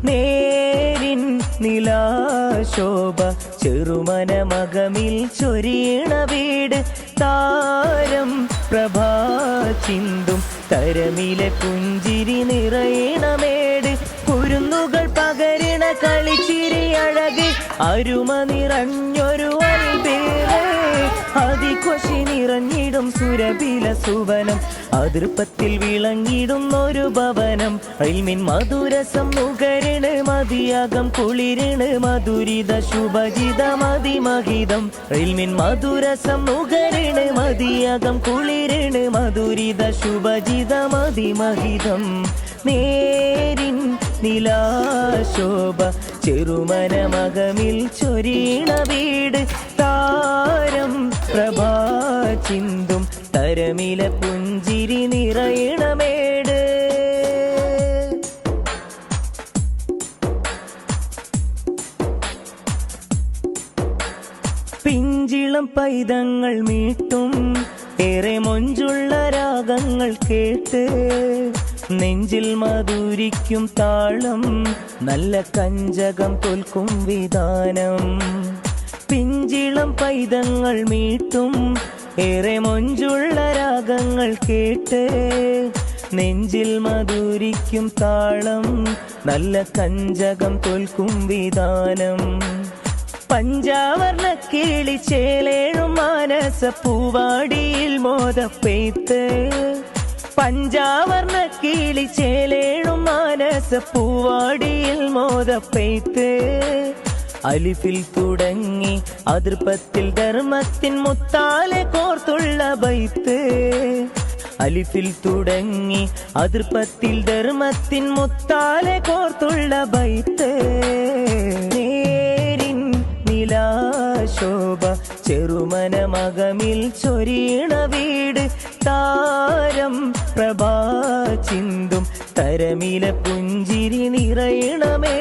നേരിൻ നിലാശോഭ ചെറുമന മകമിൽ ചൊരിയണ വീട് താരം പ്രഭാ ചിന്തും തരമിലെ പുഞ്ചിരി നിറയണമേട് കുരുന്നുകൾ പകരണ കളിച്ചിരി അഴക് അരുമ നിറഞ്ഞൊരു അൽബേറേ അതികൊശി നിറഞ്ഞിടും സുരഭില സുവനം അതിർപ്പത്തിൽ വിളങ്ങിടുന്നൊരു ഭവനം ഇൽമിൻ മധുരസം നുകരണ് മതിയാകം കുളിരണ് മധുരിത ശുഭജിത മതിമഹിതം ഇൽമിൻ മധുരസം നുകരണ് മതിയാകം കുളിരണ് മധുരിത ശുഭജിത മതിമഹിതം നേരിൻ നിലാശോഭ ചെറുമന മകമിൽ ചൊരിയണ വീട് താരം പ്രഭാ ചിന്തും തരമില പുഞ്ചിരി നിറയണമേട് പിഞ്ചിളം പൈതങ്ങൾ മീട്ടും ഏറെ മൊഞ്ചുള്ള രാഗങ്ങൾ കേട്ട് നെഞ്ചിൽ മധുരിക്കും താളം നല്ല കഞ്ചകം തോൽക്കും വിധാനം പിഞ്ചിളം പൈതങ്ങൾ മീട്ടും ഏറെ മൊഞ്ചുള്ള രാഗങ്ങൾ കേട്ട് നെഞ്ചിൽ മധുരിക്കും താളം നല്ല കഞ്ചകം തോൽക്കും വിധാനം പഞ്ചാവർണ്ണ കിളി ചേലേഴും മാനസ പൂവാടിയിൽ മോദപ്പെയ്ത്ത് പഞ്ചാവർണ്ണ കിളി ചേലേഴും മാനസ പൂവാടിയിൽ മോദപ്പെയ്ത്ത് അലിഫിൽ തുടങ്ങി അതിർപ്പത്തിൽ ധർമ്മത്തിൻ മുത്താലെ കോർത്തുള്ള ബൈത്ത് അലിഫിൽ തുടങ്ങി അതിർപ്പത്തിൽ ധർമ്മത്തിൻ മുത്താലെ കോർത്തുള്ള ബൈത്ത് നേരിൻ നിലാശോഭ ചെറുമന മകമിൽ ചൊരിയണ വീട് താരം പ്രഭാ ചിന്തും തരമില പുഞ്ചിരി നിറയണമേ